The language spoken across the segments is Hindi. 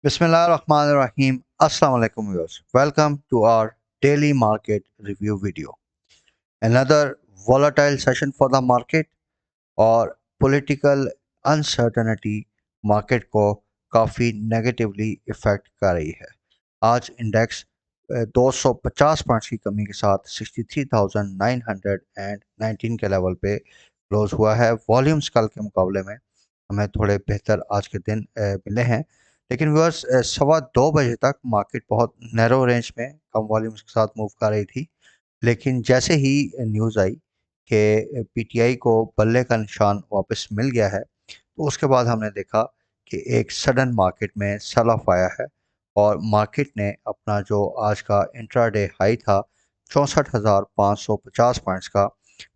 Bismillahirrahmanirrahim. Assalamu alaikum viewers. Welcome to our daily market review video. Another volatile session for the market और पॉलिटिकल अनसर्टनिटी मार्केट को काफ़ी नेगेटिवली इफ़ेक्ट कर रही है। आज इंडेक्स 250 पॉइंट्स की कमी के साथ 63,919 के लेवल पे क्लोज हुआ है। वॉल्यूम्स कल के मुकाबले में हमें थोड़े बेहतर आज के दिन मिले हैं, लेकिन व्यूअर्स 1:15 बजे तक मार्केट बहुत नैरो रेंज में कम वॉल्यूम्स के साथ मूव कर रही थी। लेकिन जैसे ही न्यूज़ आई कि पीटीआई को बल्ले का निशान वापस मिल गया है, तो उसके बाद हमने देखा कि एक सडन मार्केट में सेल ऑफ आया है और मार्केट ने अपना जो आज का इंट्राडे हाई था 64,550 पॉइंट्स का,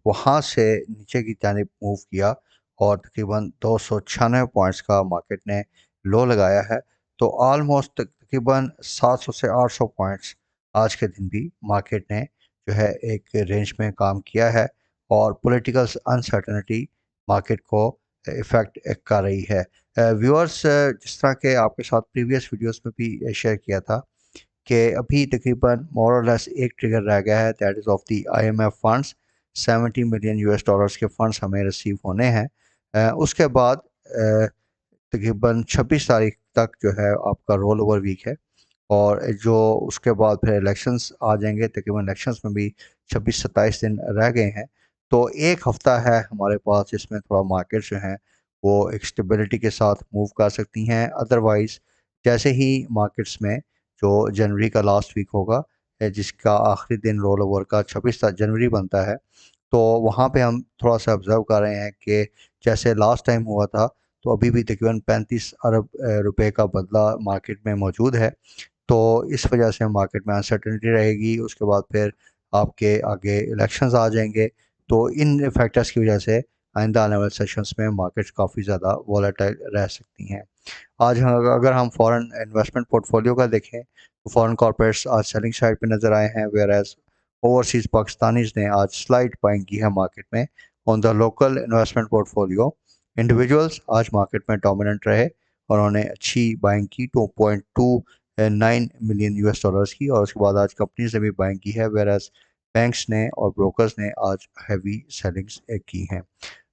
वहाँ से नीचे की जानिब मूव किया और तकरीबन 296 पॉइंट्स का मार्केट ने लो लगाया है। तो ऑलमोस्ट तकरीबन 700 से 800 पॉइंट्स आज के दिन भी मार्केट ने जो है एक रेंज में काम किया है और पॉलिटिकल अनसर्टनिटी मार्केट को इफ़ेक्ट कर रही है। व्यूअर्स, जिस तरह के आपके साथ प्रीवियस वीडियोस में भी शेयर किया था कि अभी तकरीबन मोर और लेस एक ट्रिगर रह गया है, that is of the IMF funds. 70 million US dollars के फंड्स हमें रिसीव होने हैं। उसके बाद तकरीबन 26 तारीख तक जो है आपका रोल ओवर वीक है और जो उसके बाद फिर इलेक्शंस आ जाएंगे। तकरीबन इलेक्शंस में भी 26-27 दिन रह गए हैं, तो एक हफ्ता है हमारे पास जिसमें थोड़ा मार्केट जो है वो एक स्टेबिलिटी के साथ मूव कर सकती हैं। अदरवाइज़ जैसे ही मार्केट्स में जो जनवरी का लास्ट वीक होगा, जिसका आखिरी दिन रोल ओवर का 26 जनवरी बनता है, तो वहाँ पे हम थोड़ा सा ऑब्ज़र्व कर रहे हैं कि जैसे लास्ट टाइम हुआ था, तो अभी भी तकरीबन 35 अरब रुपए का बदला मार्केट में मौजूद है। तो इस वजह से मार्केट में अनसर्टेनिटी रहेगी। उसके बाद फिर आपके आगे इलेक्शंस आ जाएंगे, तो इन फैक्टर्स की वजह से आइंदा आने वाले सेशंस में मार्केट्स काफ़ी ज़्यादा वॉलेटाइल रह सकती हैं। आज अगर हम फॉरेन इन्वेस्टमेंट पोर्टफोलियो का देखें, तो फॉरेन कॉर्पोरेट्स आज सेलिंग साइड पे नज़र आए हैं, वेयर एज ओवरसीज़ पाकिस्तानीज़ ने आज स्लाइड बाइंग की है मार्केट में on the local investment portfolio. Individuals आज मार्केट में डोमिनेंट रहे और उन्होंने अच्छी बाइंग की 2.29 मिलियन यूएस डॉलर्स की, और उसके बाद आज कंपनीज ने भी बाइंग की है, वेयर एज बैंक्स ने और ब्रोकर्स ने आज हैवी सेलिंग्स की हैं।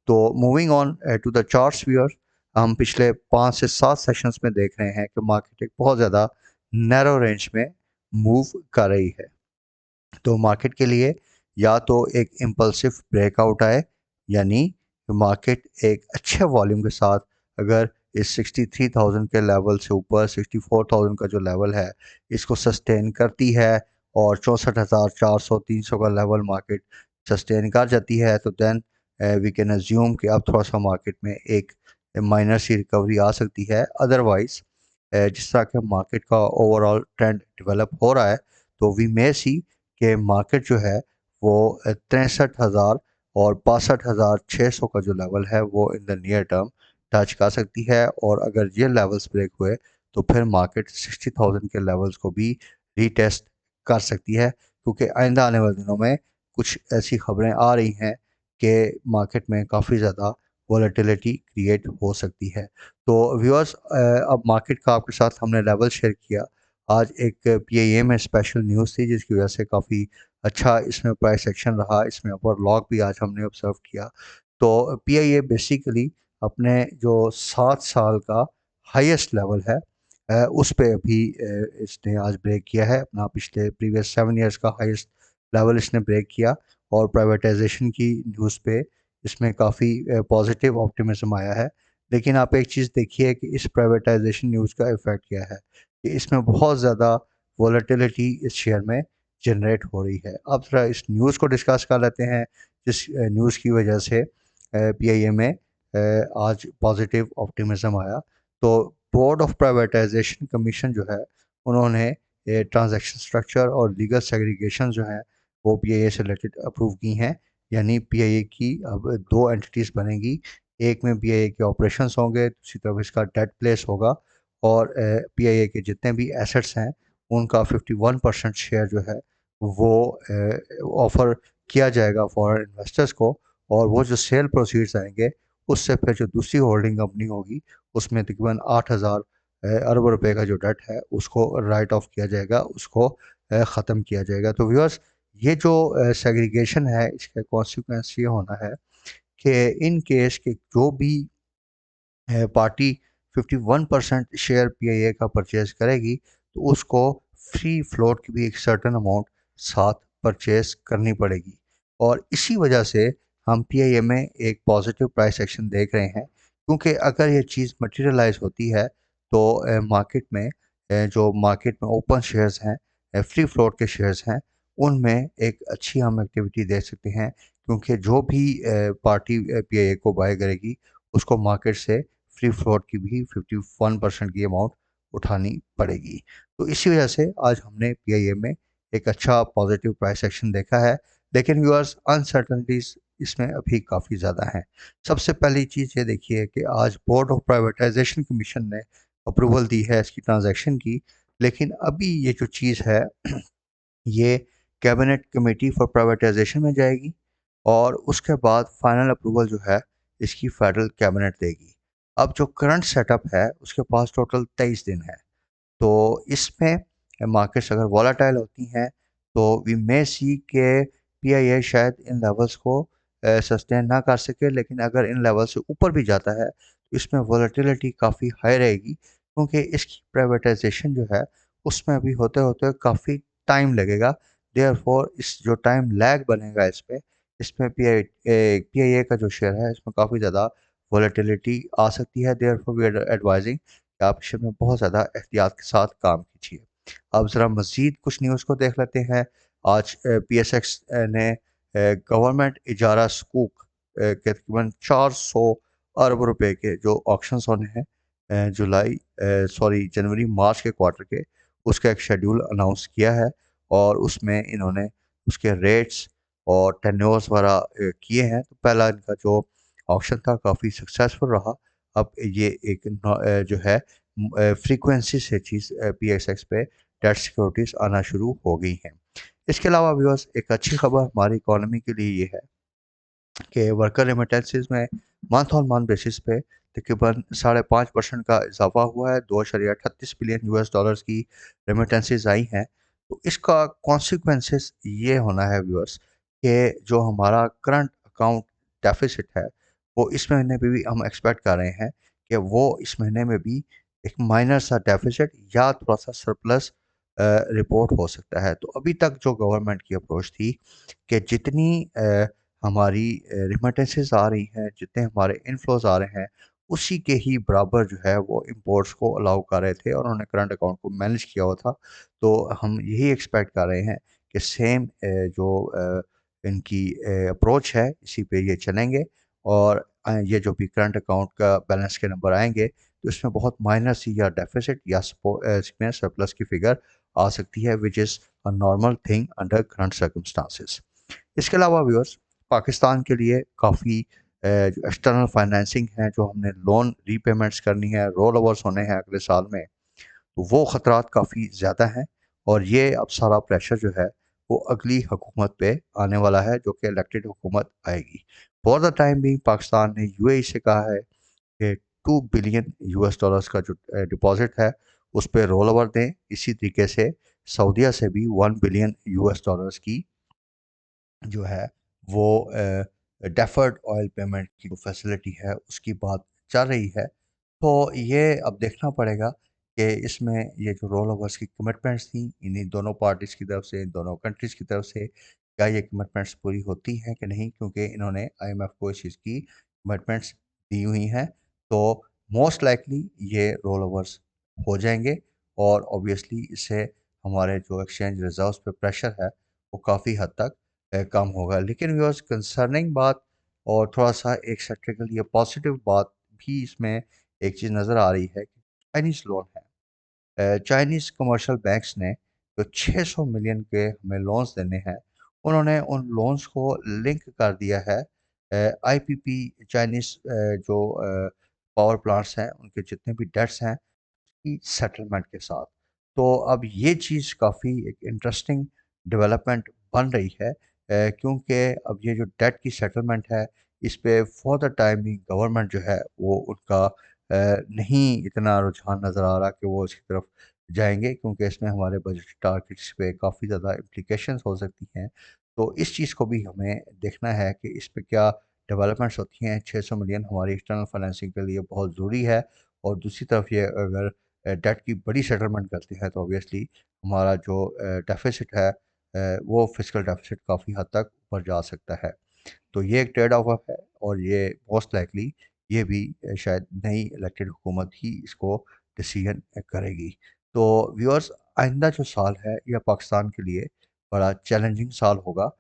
तो moving on to the charts viewer, हम पिछले 5 से 7 सेशंस में देख रहे हैं कि मार्केट एक बहुत ज़्यादा नैरो रेंज में मूव कर रही है। तो मार्केट के लिए या तो एक इम्पल्सिव ब्रेकआउट आए, यानी मार्केट एक अच्छे वॉल्यूम के साथ अगर इस 63,000 के लेवल से ऊपर 64,000 का जो लेवल है इसको सस्टेन करती है और 64,400-300 का लेवल मार्केट सस्टेन कर जाती है, तो देन वी कैन अज्यूम कि अब थोड़ा सा मार्केट में एक माइनर सी रिकवरी आ सकती है। अदरवाइज जिस तरह के मार्केट का ओवरऑल ट्रेंड डेवलप हो रहा है, तो वी मे सी कि मार्केट जो है वो 63,000 और 62,600 का जो लेवल है वो in the near term touch कर सकती है, और अगर ये लेवल्स ब्रेक हुए तो फिर मार्केट 60,000 के लेवल्स को भी रीटेस्ट कर सकती है, क्योंकि आइंदा आने वाले दिनों में कुछ ऐसी खबरें आ रही हैं कि मार्केट में काफ़ी ज़्यादा वॉलेटिलिटी क्रिएट हो सकती है। तो व्यूअर्स, अब मार्केट का आपके साथ हमने लेवल शेयर किया। आज एक पीआईए में स्पेशल न्यूज़ थी जिसकी वजह से काफ़ी अच्छा इसमें प्राइस एक्शन रहा, इसमें अपर लॉक भी आज हमने ऑब्जर्व किया। तो पीआईए बेसिकली अपने जो 7 साल का हाईएस्ट लेवल है उस पे अभी इसने आज ब्रेक किया है अपना। पिछले प्रीवियस 7 ईयर्स का हाईएस्ट लेवल इसने ब्रेक किया और प्राइवेटाइजेशन की न्यूज़ पे इसमें काफ़ी पॉजिटिव ऑप्टिमिज्म आया है। लेकिन आप एक चीज़ देखिए कि इस प्राइवेटाइजेशन न्यूज़ का इफ़ेक्ट क्या है कि इसमें बहुत ज़्यादा वॉलेटिलिटी इस शेयर में जनरेट हो रही है। अब ज़रा इस न्यूज़ को डिस्कस कर लेते हैं, जिस न्यूज़ की वजह से पीआईए में आज पॉजिटिव ऑप्टिमिज्म आया। तो बोर्ड ऑफ प्राइवेटाइजेशन कमीशन जो है, उन्होंने ट्रांजैक्शन स्ट्रक्चर और लीगल सेग्रीगेशन जो है वो पीआईए से रिलेटेड अप्रूव की हैं। यानी पीआईए की अब 2 एंटिटीज़ बनेगी। एक में पीआईए के ऑपरेशंस होंगे, दूसरी तरफ इसका डेट प्लेस होगा, और पीआईए के जितने भी एसेट्स हैं उनका 51% शेयर जो है वो ऑफ़र किया जाएगा फॉरेन इन्वेस्टर्स को, और वो जो सेल प्रोसीड्स आएंगे उससे फिर जो दूसरी होल्डिंग कंपनी होगी उसमें तकरीबन अरबों रुपए का जो डेट है उसको राइट ऑफ किया जाएगा, उसको ख़त्म किया जाएगा। तो व्यूअर्स, ये जो सेग्रीगेशन है इसका कॉन्सिक्वेंस ये होना है कि इन केस के जो भी पार्टी 51% शेयर पीआईए का परचेज करेगी तो उसको फ्री फ्लोट की भी एक सर्टन अमाउंट साथ परचेज करनी पड़ेगी। और इसी वजह से हम पीआईए में एक पॉजिटिव प्राइस एक्शन देख रहे हैं, क्योंकि अगर ये चीज़ मटेरियलाइज होती है तो मार्केट में जो मार्केट में ओपन शेयर्स हैं, फ्री फ्लोट के शेयर्स हैं, उनमें एक अच्छी हम एक्टिविटी देख सकते हैं, क्योंकि जो भी पार्टी पीआईए को बाय करेगी उसको मार्केट से फ्री फ्लोट की भी 51% की अमाउंट उठानी पड़ेगी। तो इसी वजह से आज हमने पीआईए में एक अच्छा पॉजिटिव प्राइस एक्शन देखा है। लेकिन व्यूअर्स, अनसर्टनिटीज इसमें अभी काफ़ी ज़्यादा हैं। सबसे पहली चीज़ ये देखिए कि आज बोर्ड ऑफ प्राइवेटाइजेशन कमीशन ने अप्रूवल दी है इसकी ट्रांजैक्शन की, लेकिन अभी ये जो चीज़ है ये कैबिनेट कमेटी फॉर प्राइवेटाइजेशन में जाएगी और उसके बाद फाइनल अप्रूवल जो है इसकी फेडरल कैबिनेट देगी। अब जो करंट सेटअप है उसके पास टोटल 23 दिन है। तो इसमें मार्केट्स अगर वॉलेटाइल होती हैं तो वी मे सी के पीआईए शायद इन लेवल्स को सस्टेन ना कर सके, लेकिन अगर इन लेवल से ऊपर भी जाता है तो इसमें वॉलेटिलिटी काफ़ी हाई रहेगी, क्योंकि इसकी प्राइवेटाइजेशन जो है उसमें अभी होते होते काफ़ी टाइम लगेगा। देयरफॉर इस जो टाइम लैग बनेगा इसमें पीआईए का जो शेयर है इसमें काफ़ी ज़्यादा वॉलेटिलिटी आ सकती है। देयरफॉर वी आर एडवाइजिंग कि आप इस में बहुत ज़्यादा एहतियात के साथ काम कीजिए। अब ज़रा मज़ीद कुछ न्यूज़ को देख लेते हैं। आज पीएसएक्स ने गवर्नमेंट इजारा सकूक के तकरीबन 400 अरब रुपए के जो ऑक्शंस होने हैं जनवरी मार्च के क्वार्टर के, उसका एक शेड्यूल अनाउंस किया है और उसमें इन्होंने उसके रेट्स और टेन्योर्स वगैरह किए हैं। तो पहला इनका जो ऑक्शन था काफ़ी सक्सेसफुल रहा। अब ये एक जो है फ्रीक्वेंसी से चीज़ पीएसएक्स पे डेट सिक्योरिटीज़ आना शुरू हो गई हैं। इसके अलावा व्यूअर्स, एक अच्छी खबर हमारी इकोनॉमी के लिए ये है कि वर्कर रेमिटेंसेस में मंथ ऑन मंथ बेसिस पे तकरीबन 5.5% का इजाफा हुआ है। 2.38 बिलियन यूएस डॉलर्स की रेमिटेंसेस आई हैं। तो इसका कॉन्सिक्वेंसेस ये होना है व्यूअर्स कि जो हमारा करंट अकाउंट डेफिसिट है वो इस महीने में भी हम एक्सपेक्ट कर रहे हैं कि वो इस महीने में भी एक माइनर सा डेफिसिट या थोड़ा सा सरप्लस रिपोर्ट हो सकता है। तो अभी तक जो गवर्नमेंट की अप्रोच थी कि जितनी हमारी रिमिटेंसेस आ रही हैं, जितने हमारे इनफ्लोज आ रहे हैं, उसी के ही बराबर जो है वो इंपोर्ट्स को अलाउ कर रहे थे और उन्होंने करंट अकाउंट को मैनेज किया हुआ था। तो हम यही एक्सपेक्ट कर रहे हैं कि सेम जो इनकी अप्रोच है इसी पे ये चलेंगे और ये जो भी करंट अकाउंट का बैलेंस के नंबर आएंगे तो इसमें बहुत माइनर सी या डेफिसिट या इसमें सरप्लस की फिगर आ सकती है, which is a normal thing under current circumstances. इसके अलावा व्यूअर्स, पाकिस्तान के लिए काफ़ी जो एक्सटर्नल फाइनेंसिंग है, जो हमने लोन रीपेमेंट्स करनी है, रोल ओवर्स होने हैं अगले साल में, तो वो ख़तरात काफ़ी ज़्यादा हैं और ये अब सारा प्रेशर जो है वो अगली हुकूमत पे आने वाला है, जो कि इलेक्टेड हुकूमत आएगी। फॉर द टाइम भी पाकिस्तान ने यूएई से कहा है कि 2 बिलियन यूएस डॉलर्स का जो डिपॉजिट है उस पर रोल ओवर दें। इसी तरीके से सऊदीया से भी 1 बिलियन यूएस डॉलर्स की जो है वो डेफर्ड ऑयल पेमेंट की जो फैसिलिटी है उसकी बात चल रही है। तो ये अब देखना पड़ेगा कि इसमें ये जो रोल ओवर्स की कमिटमेंट्स थी इन्हीं दोनों पार्टीज़ की तरफ से, इन दोनों कंट्रीज़ की तरफ से, क्या ये कमिटमेंट्स पूरी होती हैं कि नहीं, क्योंकि इन्होंने आईएमएफ को इस चीज़ की कमिटमेंट्स दी हुई हैं। तो मोस्ट लाइकली ये रोल ओवर्स हो जाएंगे और ऑब्वियसली इससे हमारे जो एक्सचेंज रिजर्व्स पे प्रेशर है वो काफ़ी हद तक कम होगा। लेकिन व्यूअर्स, कंसर्निंग बात और थोड़ा-सा एक सैटिरिकल या पॉजिटिव बात भी इसमें एक चीज़ नज़र आ रही है कि चाइनीज़ लोन है। चाइनीज़ कमर्शियल बैंक्स ने जो 600 मिलियन के हमें लोन्स देने हैं, उन्होंने उन लोन्स को लिंक कर दिया है आईपीपी चाइनीज़ जो पावर प्लांट्स हैं, उनके जितने भी डेट्स हैं की सेटलमेंट के साथ। तो अब ये चीज़ काफ़ी एक इंटरेस्टिंग डेवलपमेंट बन रही है, क्योंकि अब ये जो डेट की सेटलमेंट है इस पे फॉर द टाइम भी गवर्नमेंट जो है वो उनका नहीं इतना रुझान नज़र आ रहा कि वो इसकी तरफ जाएंगे, क्योंकि इसमें हमारे बजट टारगेट्स पे काफ़ी ज़्यादा इम्प्लीकेशंस हो सकती हैं। तो इस चीज़ को भी हमें देखना है कि इस पे क्या डेवलपमेंट्स होती हैं। 600 मिलियन हमारी एक्सटर्नल फाइनेंसिंग के लिए बहुत ज़रूरी है, और दूसरी तरफ ये अगर डेट की बड़ी सेटलमेंट करते हैं तो ऑब्वियसली हमारा जो डेफिसिट है, वो फिजिकल डेफिसिट काफ़ी हद तक ऊपर जा सकता है। तो ये एक ट्रेड ऑफ है, और ये मोस्ट लाइकली ये भी शायद नई इलेक्टेड हुकूमत ही इसको डिसीजन करेगी। तो व्यूअर्स, आइंदा जो साल है यह पाकिस्तान के लिए बड़ा चैलेंजिंग साल होगा।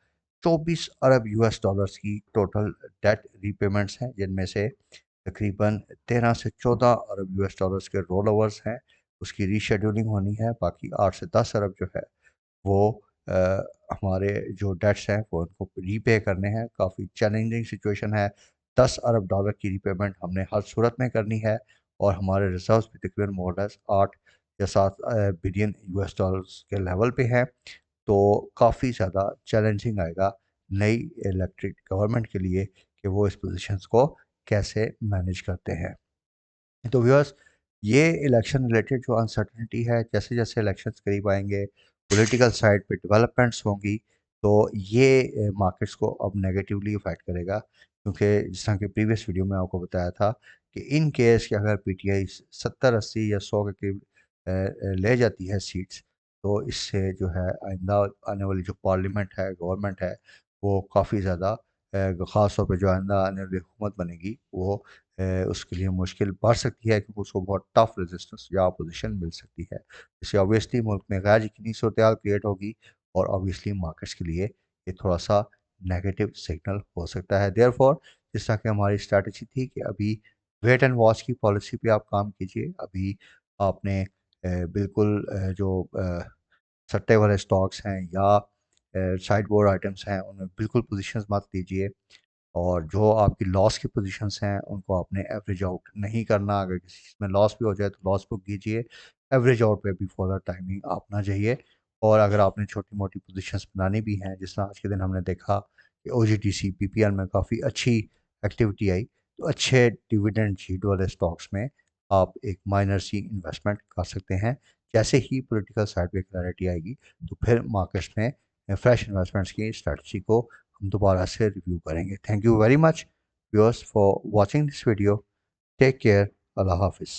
24 अरब यूएस डॉलर्स की टोटल डेट रीपेमेंट्स हैं, जिनमें से तकरीबन 13 से 14 अरब यूएस डॉलर्स के रोल ओवर्स हैं, उसकी रीशेड्यूलिंग होनी है। बाकी 8 से 10 अरब जो है वो हमारे जो डेट्स हैं वो उनको रीपे करने हैं। काफ़ी चैलेंजिंग सिचुएशन है। 10 अरब डॉलर की रीपेमेंट हमने हर सूरत में करनी है, और हमारे रिजर्व्स भी तकरीबन मोरलेस 8 या 7 बिलियन यूएस डॉलर्स के लेवल पे हैं। तो काफ़ी ज़्यादा चैलेंजिंग आएगा नई इलेक्टेड गवर्नमेंट के लिए कि वो इस पोजीशंस को कैसे मैनेज करते हैं। तो व्यूअर्स, ये इलेक्शन रिलेटेड जो अनसर्टनिटी है, जैसे जैसे इलेक्शंस करीब आएंगे, पॉलिटिकल साइड पे डेवलपमेंट्स होंगी, तो ये मार्केट्स को अब नेगेटिवली इफेक्ट करेगा। क्योंकि जिस तरह के प्रीवियस वीडियो में आपको बताया था कि इन केस कि अगर पीटीआई 70 80 या 100 के करीब ले जाती है सीट्स, तो इससे जो है आइंदा आने वाली जो पार्लियामेंट है, गवर्नमेंट है, वो काफ़ी ज़्यादा ख़ास तौर पे जो आइंदा आने वाली हुकूमत बनेगी वो उसके लिए मुश्किल बढ़ सकती है, क्योंकि उसको बहुत टफ रेजिस्टेंस या अपोजिशन मिल सकती है। इससे ऑब्वियसली मुल्क में गैर यकीनी सूरत हाल क्रिएट होगी, और ऑब्वियसली मार्केट्स के लिए ये थोड़ा सा नेगेटिव सिग्नल हो सकता है। देयरफॉर जिस तरह की हमारी स्ट्रैटेजी थी कि अभी वेट एंड वॉच की पॉलिसी पे आप काम कीजिए। अभी आपने बिल्कुल जो सट्टे वाले स्टॉक्स हैं या साइड बोर्ड आइटम्स हैं उनमें बिल्कुल पोजीशंस मत लीजिए, और जो आपकी लॉस की पोजीशंस हैं उनको आपने एवरेज आउट नहीं करना। अगर किसी चीज़ में लॉस भी हो जाए तो लॉस बुक कीजिए, एवरेज आउट पे भी फॉर द टाइमिंग आपना चाहिए। और अगर आपने छोटी मोटी पोजीशंस बनानी भी हैं, जिस तरह आज के दिन हमने देखा कि ओजीटीसी पीपीएल में काफ़ी अच्छी एक्टिविटी आई, तो अच्छे डिविडेंड शीट वाले स्टॉक्स में आप एक माइनर सी इन्वेस्टमेंट कर सकते हैं। जैसे ही पॉलिटिकल साइड पे क्लैरिटी आएगी, तो फिर मार्केट्स में फ्रेश इन्वेस्टमेंट्स की स्ट्रेटजी को हम दोबारा से रिव्यू करेंगे। Thank you very much viewers for watching this video. Take care. अल्लाह हाफिज़।